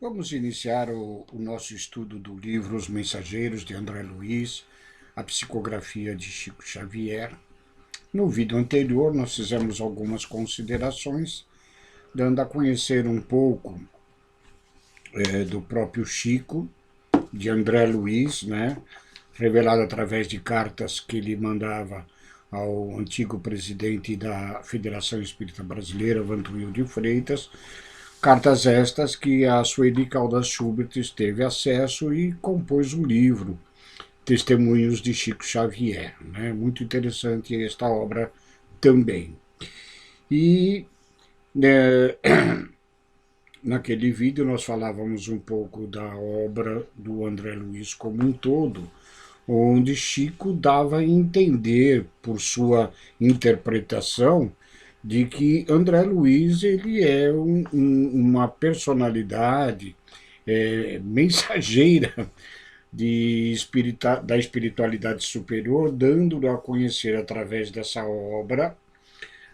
Vamos iniciar o nosso estudo do livro Os Mensageiros, de André Luiz, a psicografia de Chico Xavier. No vídeo anterior, nós fizemos algumas considerações, dando a conhecer um pouco do próprio Chico, de André Luiz, né, revelado através de cartas que ele mandava ao antigo presidente da Federação Espírita Brasileira, Vantuil de Freitas, cartas estas que a Sueli Caldas Schubert teve acesso e compôs um livro, Testemunhos de Chico Xavier. Né? Muito interessante esta obra também. E né, naquele vídeo nós falávamos um pouco da obra do André Luiz como um todo, onde Chico dava a entender, por sua interpretação, de que André Luiz ele é uma personalidade mensageira da espiritualidade superior, dando-o a conhecer através dessa obra,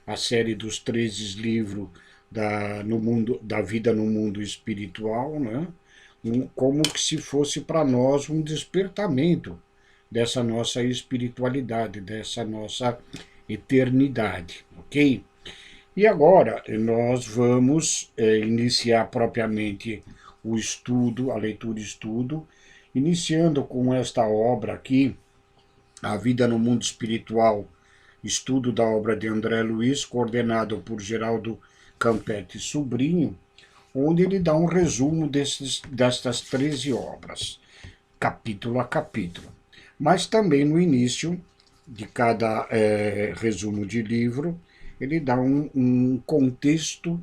a série dos 13 livros da vida no mundo espiritual, né? Como que se fosse para nós um despertamento dessa nossa espiritualidade, dessa nossa eternidade, ok? E agora nós vamos iniciar propriamente o estudo, a leitura e estudo, iniciando com esta obra aqui, A Vida no Mundo Espiritual, estudo da obra de André Luiz, coordenado por Geraldo Campetti Sobrinho, onde ele dá um resumo destas 13 obras, capítulo a capítulo. Mas também no início de cada resumo de livro, ele dá um contexto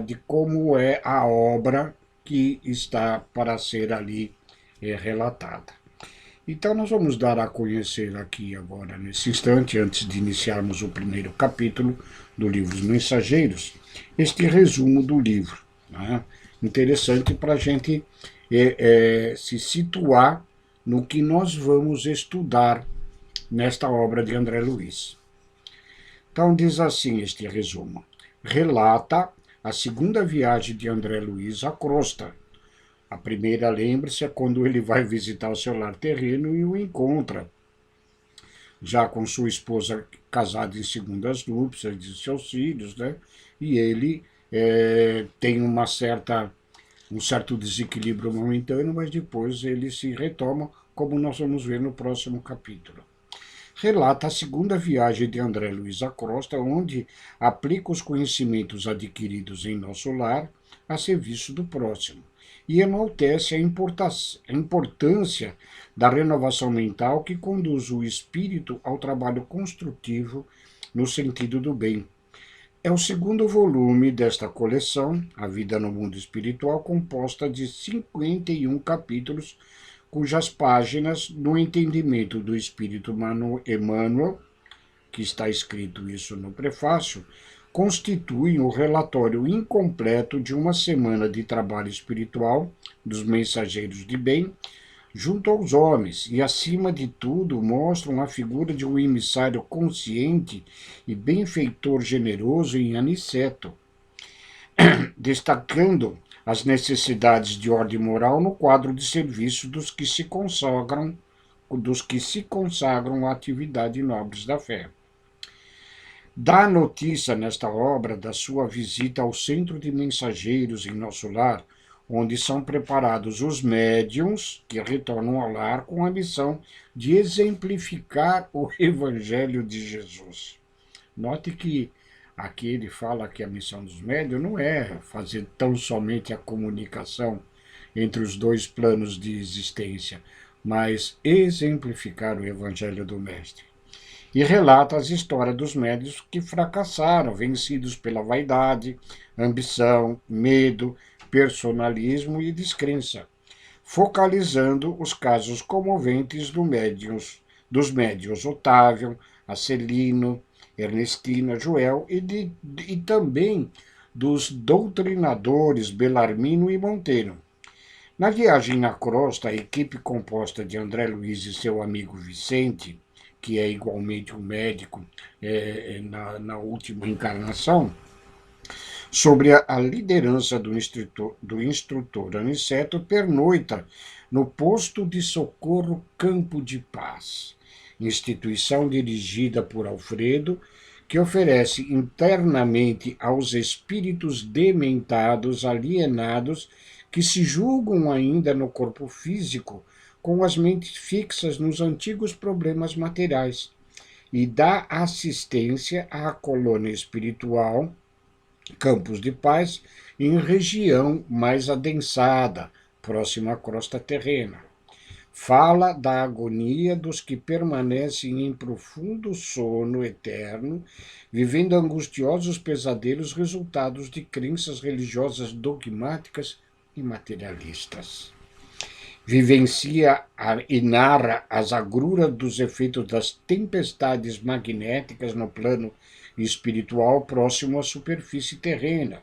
de como é a obra que está para ser ali relatada. Então, nós vamos dar a conhecer aqui agora, nesse instante, antes de iniciarmos o primeiro capítulo do livro Os Mensageiros, este resumo do livro. Né? Interessante para a gente se situar no que nós vamos estudar nesta obra de André Luiz. Então, diz assim este resumo. Relata a segunda viagem de André Luiz à crosta. A primeira, lembre-se, é quando ele vai visitar o seu lar terreno e o encontra, já com sua esposa casada em segundas núpcias de seus filhos, né? E ele tem um certo desequilíbrio momentâneo, mas depois ele se retoma, como nós vamos ver no próximo capítulo. Relata a segunda viagem de André Luiz à Costa, onde aplica os conhecimentos adquiridos em nosso lar a serviço do próximo e enaltece a importância da renovação mental que conduz o espírito ao trabalho construtivo no sentido do bem. É o segundo volume desta coleção, A Vida no Mundo Espiritual, composta de 51 capítulos, cujas páginas, no entendimento do Espírito Emmanuel, que está escrito isso no prefácio, constituem o relatório incompleto de uma semana de trabalho espiritual dos mensageiros de bem junto aos homens e, acima de tudo, mostram a figura de um emissário consciente e benfeitor generoso em Aniceto, destacando as necessidades de ordem moral no quadro de serviço dos que se consagram à atividade nobres da fé. Dá notícia nesta obra da sua visita ao centro de mensageiros em nosso lar, onde são preparados os médiuns que retornam ao lar com a missão de exemplificar o Evangelho de Jesus. Note que aqui ele fala que a missão dos médiuns não é fazer tão somente a comunicação entre os dois planos de existência, mas exemplificar o Evangelho do Mestre. E relata as histórias dos médiuns que fracassaram, vencidos pela vaidade, ambição, medo, personalismo e descrença, focalizando os casos comoventes dos médiuns Otávio, Acelino, Ernestina, Joel e também dos doutrinadores Belarmino e Monteiro. Na viagem na crosta, a equipe composta de André Luiz e seu amigo Vicente, que é igualmente um médico na última encarnação, Sobre a liderança do instrutor Aniceto, pernoita no posto de socorro Campo de Paz, instituição dirigida por Alfredo, que oferece internamente aos espíritos dementados, alienados, que se julgam ainda no corpo físico, com as mentes fixas nos antigos problemas materiais, e dá assistência à colônia espiritual Campos de Paz, em região mais adensada, próxima à crosta terrena. Fala da agonia dos que permanecem em profundo sono eterno, vivendo angustiosos pesadelos resultados de crenças religiosas dogmáticas e materialistas. Vivencia e narra as agruras dos efeitos das tempestades magnéticas no plano espiritual próximo à superfície terrena,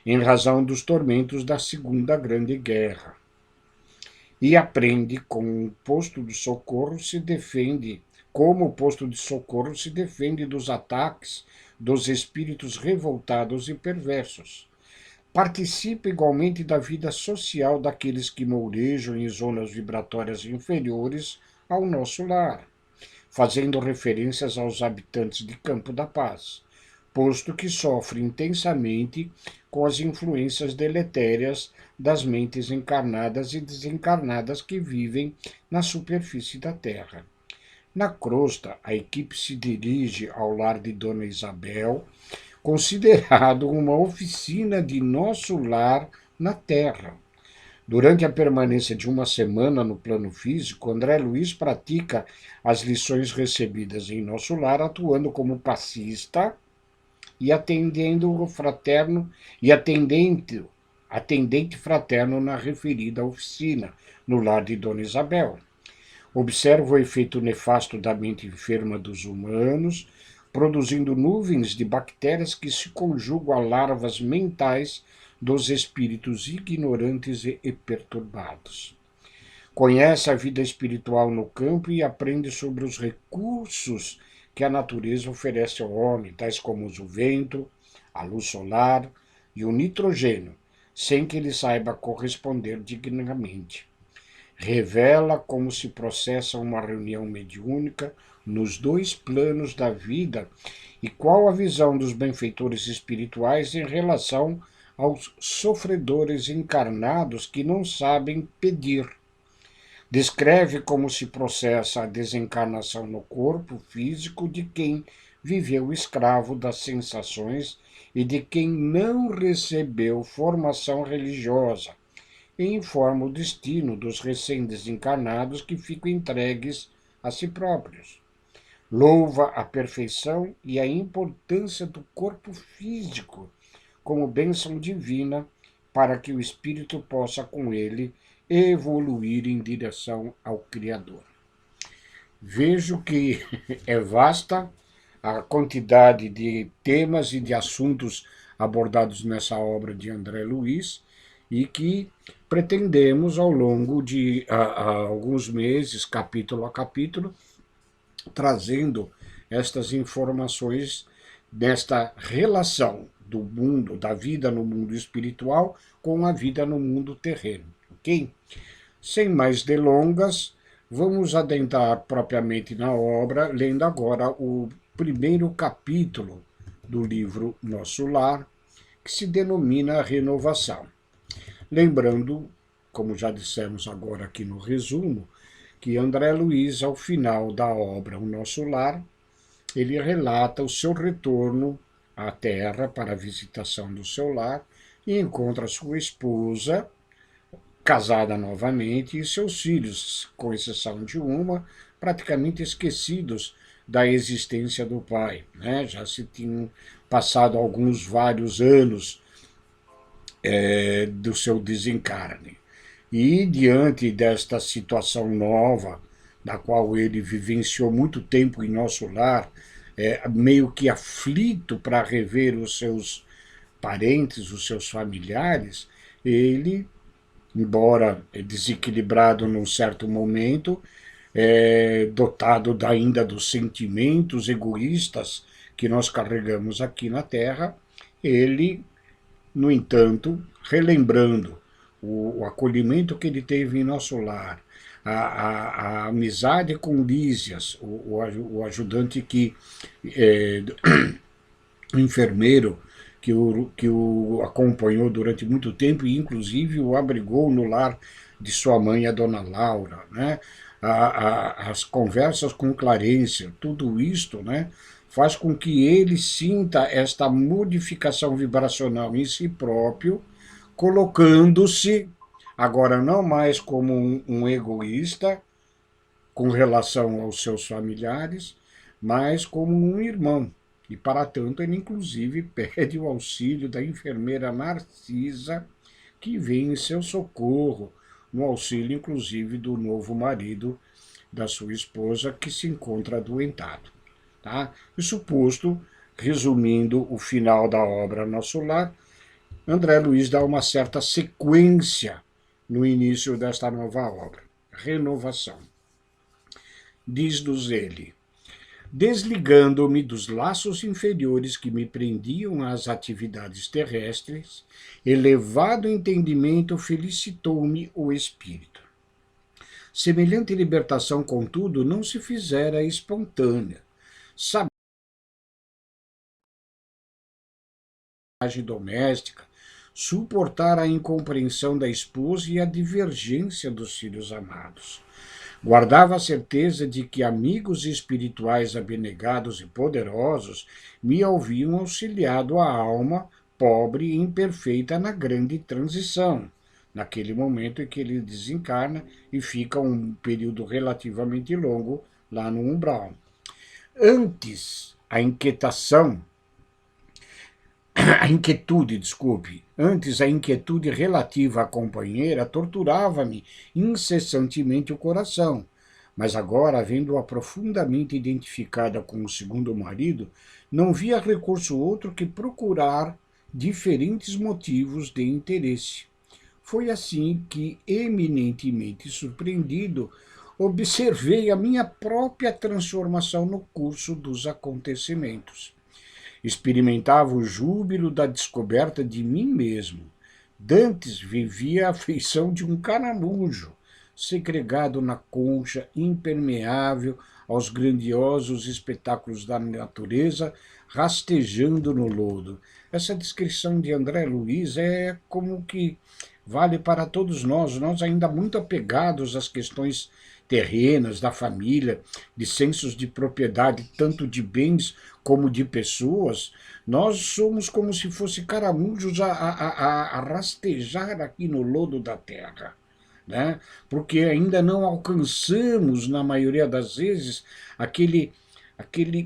em razão dos tormentos da Segunda Grande Guerra. E aprende como o posto de socorro se defende dos ataques dos espíritos revoltados e perversos. Participa igualmente da vida social daqueles que mourejam em zonas vibratórias inferiores ao nosso lar, fazendo referências aos habitantes de Campo da Paz, posto que sofre intensamente com as influências deletérias das mentes encarnadas e desencarnadas que vivem na superfície da Terra. Na crosta, a equipe se dirige ao lar de Dona Isabel, considerado uma oficina de nosso lar na Terra. Durante a permanência de uma semana no plano físico, André Luiz pratica as lições recebidas em nosso lar, atuando como passista e atendendo o fraterno e atendente fraterno na referida oficina, no lar de Dona Isabel. Observa o efeito nefasto da mente enferma dos humanos, produzindo nuvens de bactérias que se conjugam a larvas mentais dos espíritos ignorantes e perturbados. Conhece a vida espiritual no campo e aprende sobre os recursos que a natureza oferece ao homem, tais como o vento, a luz solar e o nitrogênio, sem que ele saiba corresponder dignamente. Revela como se processa uma reunião mediúnica nos dois planos da vida e qual a visão dos benfeitores espirituais em relação aos sofredores encarnados que não sabem pedir. Descreve como se processa a desencarnação no corpo físico de quem viveu escravo das sensações e de quem não recebeu formação religiosa, e informa o destino dos recém-desencarnados que ficam entregues a si próprios. Louva a perfeição e a importância do corpo físico como bênção divina para que o espírito possa com ele evoluir em direção ao Criador. Vejo que é vasta a quantidade de temas e de assuntos abordados nessa obra de André Luiz e que pretendemos, ao longo de alguns meses, capítulo a capítulo, trazendo estas informações desta relação do mundo, da vida no mundo espiritual com a vida no mundo terreno, ok? Sem mais delongas, vamos adentrar propriamente na obra, lendo agora o primeiro capítulo do livro Nosso Lar, que se denomina Renovação. Lembrando, como já dissemos agora aqui no resumo, que André Luiz, ao final da obra O Nosso Lar, ele relata o seu retorno à Terra para a visitação do seu lar e encontra sua esposa, casada novamente, e seus filhos, com exceção de uma, praticamente esquecidos da existência do pai. Né? Já se tinham passado vários anos do seu desencarne. E diante desta situação nova, da qual ele vivenciou muito tempo em nosso lar, meio que aflito para rever os seus parentes, os seus familiares, ele, embora desequilibrado num certo momento, dotado ainda dos sentimentos egoístas que nós carregamos aqui na Terra, ele No entanto, relembrando o acolhimento que ele teve em nosso lar, a amizade com Lísias, o ajudante o enfermeiro que o acompanhou durante muito tempo e inclusive o abrigou no lar de sua mãe, a dona Laura, né? As conversas com Clarencia, tudo isto, né, faz com que ele sinta esta modificação vibracional em si próprio, colocando-se agora não mais como um egoísta com relação aos seus familiares, mas como um irmão. E, para tanto, ele inclusive pede o auxílio da enfermeira Narcisa, que vem em seu socorro, no auxílio, inclusive, do novo marido da sua esposa, que se encontra adoentado. Tá? Isso posto, resumindo o final da obra Nosso Lar, André Luiz dá uma certa sequência no início desta nova obra. Renovação. Diz-nos ele: desligando-me dos laços inferiores que me prendiam às atividades terrestres, elevado entendimento felicitou-me o espírito. Semelhante libertação, contudo, não se fizera espontânea. Doméstica, suportar a incompreensão da esposa e a divergência dos filhos amados. Guardava a certeza de que amigos espirituais abnegados e poderosos me haviam auxiliado a alma pobre e imperfeita na grande transição, naquele momento em que ele desencarna e fica um período relativamente longo lá no umbral. Antes, a inquietude relativa à companheira torturava-me incessantemente o coração, mas agora, vendo-a profundamente identificada com o segundo marido, não via recurso outro que procurar diferentes motivos de interesse. Foi assim que, eminentemente surpreendido, observei a minha própria transformação no curso dos acontecimentos. Experimentava o júbilo da descoberta de mim mesmo. Dantes vivia a afeição de um caramujo, segregado na concha, impermeável aos grandiosos espetáculos da natureza, rastejando no lodo. Essa descrição de André Luiz é como que vale para todos nós ainda muito apegados às questões terrenas, da família, de sensos de propriedade, tanto de bens como de pessoas, nós somos como se fosse caramujos a rastejar aqui no lodo da terra, né? Porque ainda não alcançamos, na maioria das vezes, aquele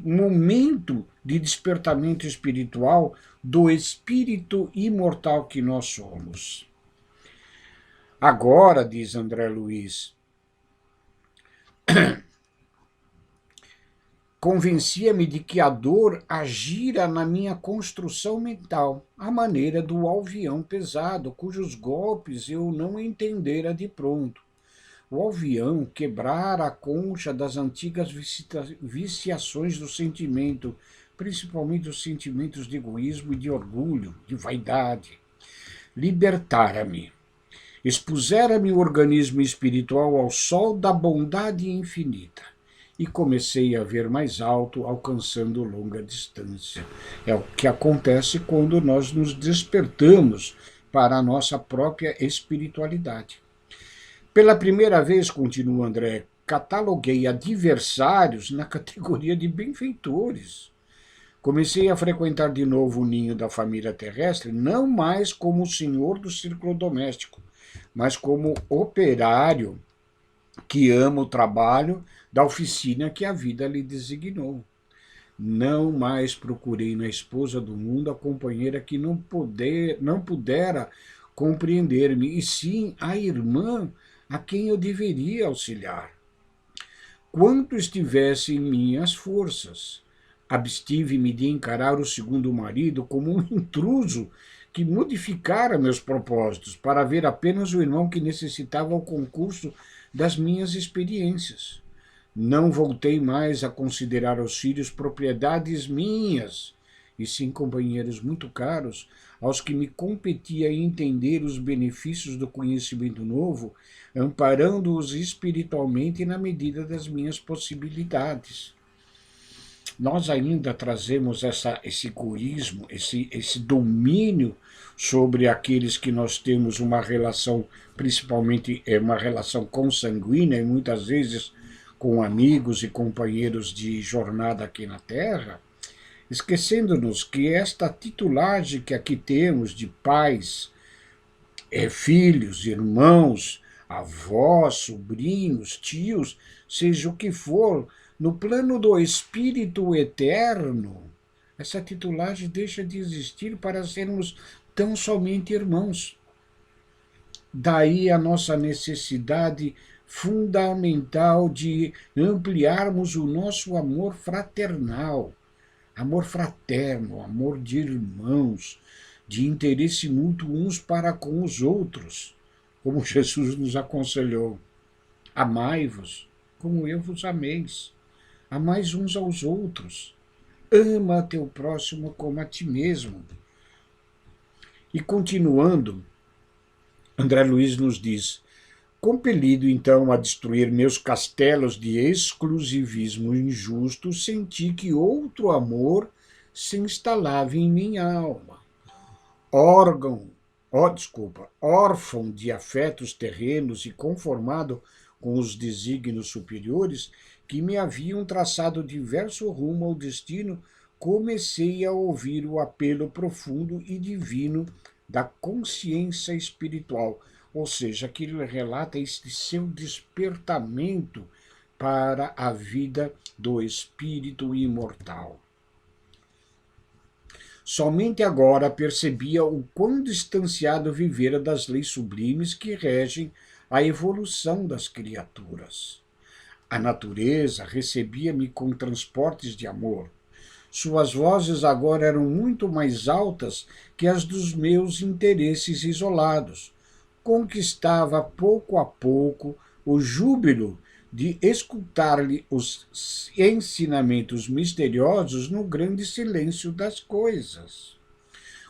momento de despertamento espiritual do espírito imortal que nós somos. Agora, diz André Luiz, convencia-me de que a dor agira na minha construção mental, à maneira do alvião pesado, cujos golpes eu não entendera de pronto. O alvião quebrara a concha das antigas viciações do sentimento, principalmente os sentimentos de egoísmo e de orgulho, de vaidade. Libertara-me. Expusera-me o organismo espiritual ao sol da bondade infinita e comecei a ver mais alto, alcançando longa distância. É o que acontece quando nós nos despertamos para a nossa própria espiritualidade. Pela primeira vez, continua André, cataloguei adversários na categoria de benfeitores. Comecei a frequentar de novo o ninho da família terrestre, não mais como o senhor do círculo doméstico, mas como operário que ama o trabalho da oficina que a vida lhe designou. Não mais procurei na esposa do mundo a companheira que não pudera compreender-me, e sim a irmã a quem eu deveria auxiliar. Quanto estivesse em minhas forças, abstive-me de encarar o segundo marido como um intruso que modificara meus propósitos para ver apenas o irmão que necessitava o concurso das minhas experiências. Não voltei mais a considerar os filhos propriedades minhas, e sim companheiros muito caros, aos que me competia entender os benefícios do conhecimento novo, amparando-os espiritualmente na medida das minhas possibilidades. Nós ainda trazemos esse egoísmo, esse domínio sobre aqueles que nós temos uma relação, principalmente uma relação consanguínea, e muitas vezes com amigos e companheiros de jornada aqui na Terra, esquecendo-nos que esta titulagem que aqui temos de pais, filhos, irmãos, avós, sobrinhos, tios, seja o que for, no plano do Espírito Eterno, essa titulagem deixa de existir para sermos tão somente irmãos. Daí a nossa necessidade fundamental de ampliarmos o nosso amor fraternal, amor fraterno, amor de irmãos, de interesse mútuo uns para com os outros, como Jesus nos aconselhou. Amai-vos como eu vos ameis. Amais uns aos outros. Ama teu próximo como a ti mesmo. E continuando, André Luiz nos diz: compelido então a destruir meus castelos de exclusivismo injusto, senti que outro amor se instalava em minha alma. Órfão de afetos terrenos e conformado com os desígnios superiores que me haviam traçado diverso rumo ao destino, comecei a ouvir o apelo profundo e divino da consciência espiritual, ou seja, que ele relata este seu despertamento para a vida do espírito imortal. Somente agora percebia o quão distanciado vivera das leis sublimes que regem a evolução das criaturas. A natureza recebia-me com transportes de amor. Suas vozes agora eram muito mais altas que as dos meus interesses isolados. Conquistava pouco a pouco o júbilo de escutar-lhe os ensinamentos misteriosos no grande silêncio das coisas.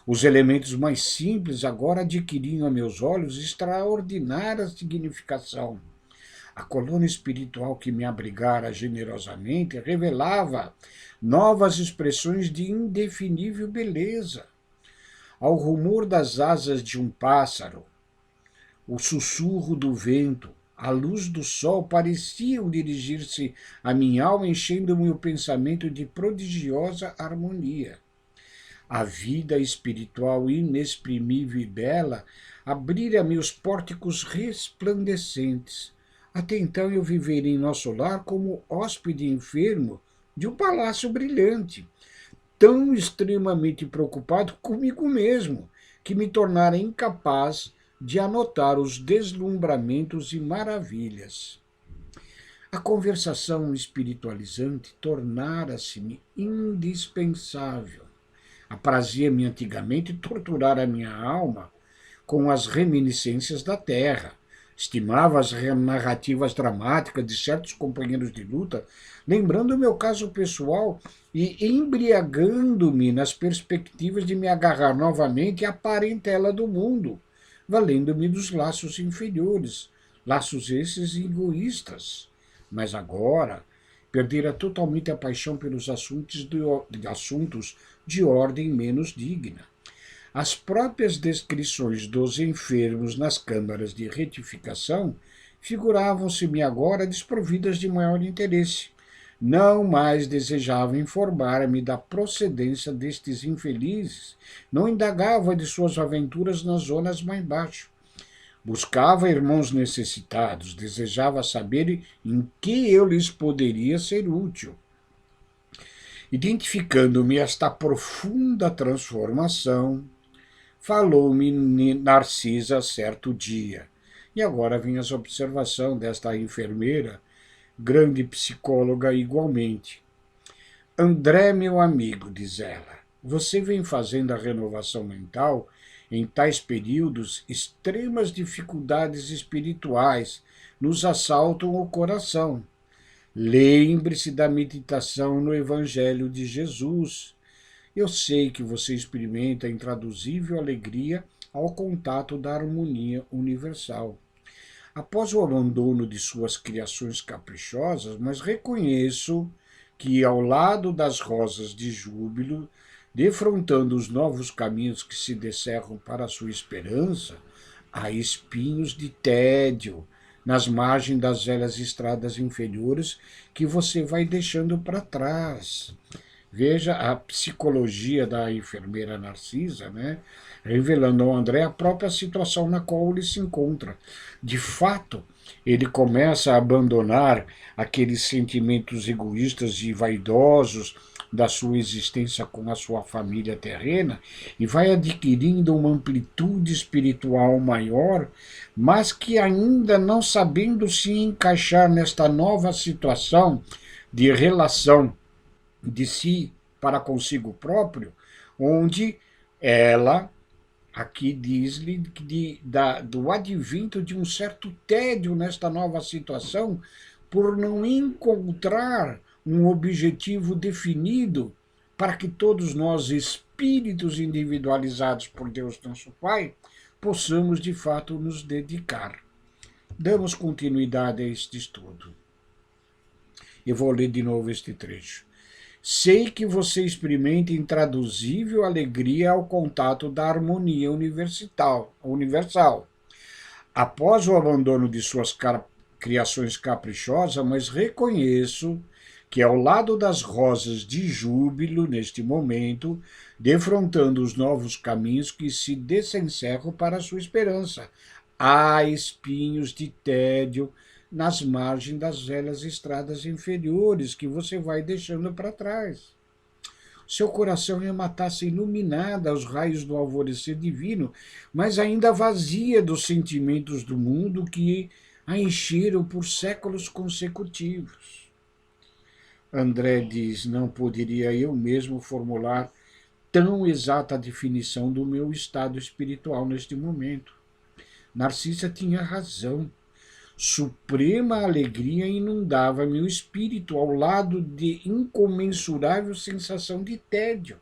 Os elementos mais simples agora adquiriam a meus olhos extraordinária significação. A coluna espiritual que me abrigara generosamente revelava novas expressões de indefinível beleza. Ao rumor das asas de um pássaro, o sussurro do vento, a luz do sol pareciam dirigir-se à minha alma, enchendo-me o pensamento de prodigiosa harmonia. A vida espiritual inexprimível e bela abrira-me os pórticos resplandecentes. Até então eu viveria em nosso lar como hóspede enfermo de um palácio brilhante, tão extremamente preocupado comigo mesmo, que me tornara incapaz de anotar os deslumbramentos e maravilhas. A conversação espiritualizante tornara-se-me indispensável. Aprazia-me antigamente torturar a minha alma com as reminiscências da terra. Estimava as narrativas dramáticas de certos companheiros de luta, lembrando o meu caso pessoal e embriagando-me nas perspectivas de me agarrar novamente à parentela do mundo, valendo-me dos laços inferiores, laços esses egoístas. Mas agora perdera totalmente a paixão pelos assuntos de ordem menos digna. As próprias descrições dos enfermos nas câmaras de retificação figuravam-se-me agora desprovidas de maior interesse. Não mais desejava informar-me da procedência destes infelizes, não indagava de suas aventuras nas zonas mais baixas. Buscava irmãos necessitados, desejava saber em que eu lhes poderia ser útil. Identificando-me esta profunda transformação, falou-me Narcisa certo dia. E agora vem as observações desta enfermeira, grande psicóloga igualmente. André, meu amigo, diz ela, você vem fazendo a renovação mental em tais períodos, extremas dificuldades espirituais nos assaltam o coração. Lembre-se da meditação no Evangelho de Jesus. Eu sei que você experimenta a intraduzível alegria ao contato da harmonia universal. Após o abandono de suas criações caprichosas, mas reconheço que, ao lado das rosas de júbilo, defrontando os novos caminhos que se descerram para a sua esperança, há espinhos de tédio nas margens das velhas estradas inferiores que você vai deixando para trás. Veja a psicologia da enfermeira Narcisa, né? Revelando ao André a própria situação na qual ele se encontra. De fato, ele começa a abandonar aqueles sentimentos egoístas e vaidosos da sua existência com a sua família terrena e vai adquirindo uma amplitude espiritual maior, mas que ainda não sabendo se encaixar nesta nova situação de relação de si para consigo próprio, onde ela, aqui diz-lhe do advento de um certo tédio nesta nova situação, por não encontrar um objetivo definido para que todos nós, espíritos individualizados por Deus nosso Pai, possamos de fato nos dedicar. Damos continuidade a este estudo. Eu vou ler de novo este trecho. Sei que você experimenta intraduzível alegria ao contato da harmonia universal. Após o abandono de suas criações caprichosas, mas reconheço que ao lado das rosas de júbilo, neste momento, defrontando os novos caminhos que se desencerram para a sua esperança, há espinhos de tédio nas margens das velhas estradas inferiores que você vai deixando para trás. Seu coração é uma taça iluminada aos raios do alvorecer divino, mas ainda vazia dos sentimentos do mundo que a encheram por séculos consecutivos. André diz, não poderia eu mesmo formular tão exata definição do meu estado espiritual neste momento. Narcisa tinha razão. Suprema alegria inundava meu espírito ao lado de incomensurável sensação de tédio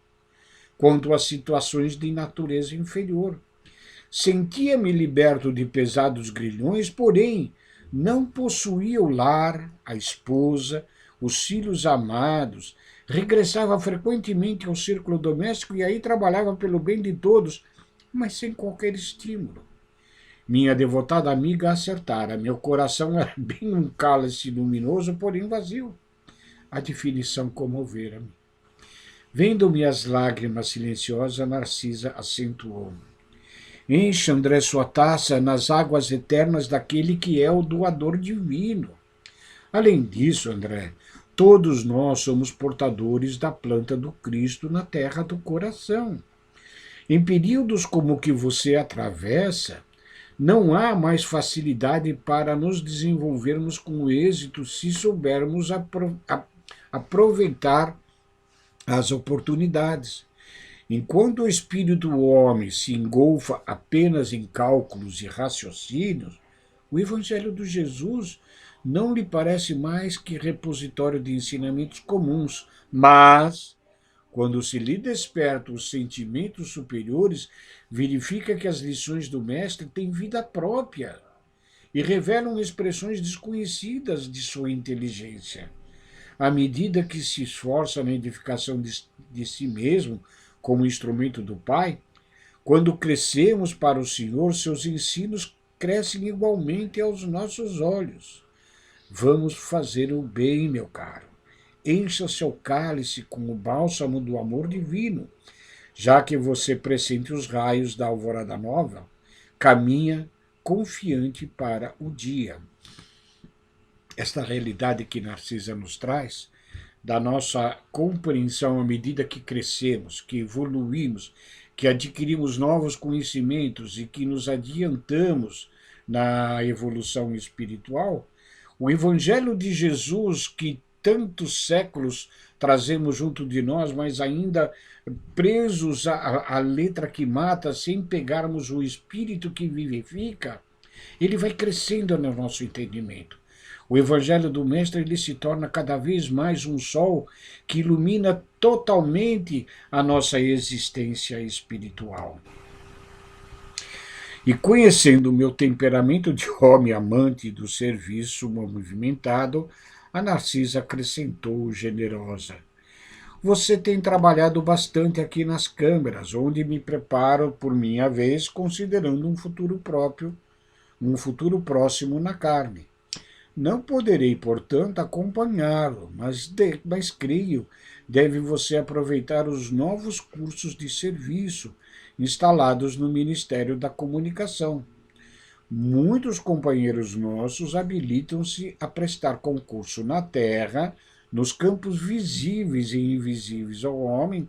quanto às situações de natureza inferior. Sentia-me liberto de pesados grilhões, porém não possuía o lar, a esposa, os filhos amados, regressava frequentemente ao círculo doméstico e aí trabalhava pelo bem de todos, mas sem qualquer estímulo. Minha devotada amiga acertara. Meu coração era bem um cálice luminoso, porém vazio. A definição comovera-me. Vendo-me as lágrimas silenciosas, Narcisa acentuou. Enche, André, sua taça nas águas eternas daquele que é o doador divino. Além disso, André, todos nós somos portadores da planta do Cristo na terra do coração. Em períodos como o que você atravessa, não há mais facilidade para nos desenvolvermos com êxito se soubermos aproveitar as oportunidades. Enquanto o espírito do homem se engolfa apenas em cálculos e raciocínios, o Evangelho de Jesus não lhe parece mais que repositório de ensinamentos comuns, mas, quando se lhe despertam os sentimentos superiores, verifica que as lições do Mestre têm vida própria e revelam expressões desconhecidas de sua inteligência. À medida que se esforça na edificação de si mesmo como instrumento do Pai, quando crescemos para o Senhor, seus ensinos crescem igualmente aos nossos olhos. Vamos fazer o bem, meu caro. Encha seu cálice com o bálsamo do amor divino. Já que você pressente os raios da alvorada nova, caminha confiante para o dia. Esta realidade que Narcisa nos traz, da nossa compreensão à medida que crescemos, que evoluímos, que adquirimos novos conhecimentos e que nos adiantamos na evolução espiritual, o Evangelho de Jesus, que tantos séculos trazemos junto de nós, mas ainda presos à letra que mata, sem pegarmos o espírito que vivifica, ele vai crescendo no nosso entendimento. O Evangelho do Mestre ele se torna cada vez mais um sol que ilumina totalmente a nossa existência espiritual. E conhecendo o meu temperamento de homem amante do serviço movimentado, a Narcisa acrescentou generosa: você tem trabalhado bastante aqui nas câmeras, onde me preparo por minha vez, considerando um futuro próximo na carne. Não poderei, portanto, acompanhá-lo, mas creio deve você aproveitar os novos cursos de serviço instalados no Ministério da Comunicação. Muitos companheiros nossos habilitam-se a prestar concurso na Terra, nos campos visíveis e invisíveis ao homem,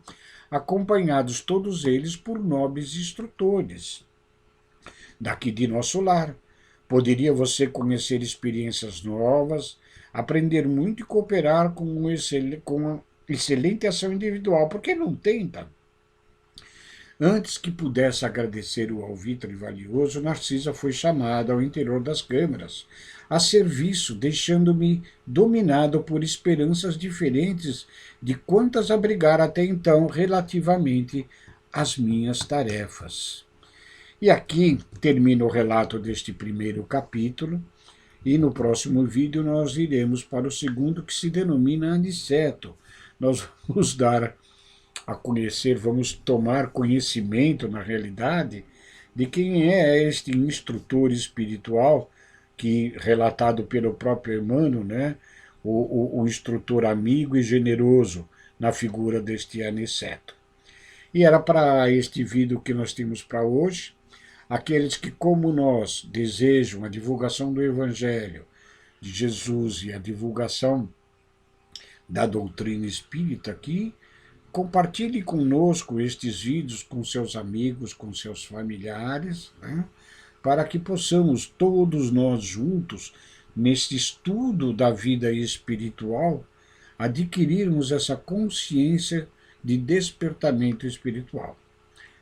acompanhados todos eles por nobres instrutores. Daqui de nosso lar, poderia você conhecer experiências novas, aprender muito e cooperar com uma excelente ação individual. Por que não tenta? Antes que pudesse agradecer o alvitre valioso, Narcisa foi chamada ao interior das câmeras, a serviço, deixando-me dominado por esperanças diferentes de quantas abrigara até então relativamente às minhas tarefas. E aqui termina o relato deste primeiro capítulo, e no próximo vídeo nós iremos para o segundo, que se denomina Aniceto. Nós vamos dar a conhecer, vamos tomar conhecimento, na realidade, de quem é este instrutor espiritual, que, relatado pelo próprio Emmanuel, né, o instrutor amigo e generoso, na figura deste Aniceto. E era para este vídeo que nós temos para hoje. Aqueles que, como nós, desejam a divulgação do Evangelho de Jesus e a divulgação da doutrina espírita aqui, compartilhe conosco estes vídeos com seus amigos, com seus familiares, né, para que possamos todos nós juntos, neste estudo da vida espiritual, adquirirmos essa consciência de despertamento espiritual.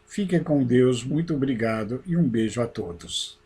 Fiquem com Deus, muito obrigado e um beijo a todos.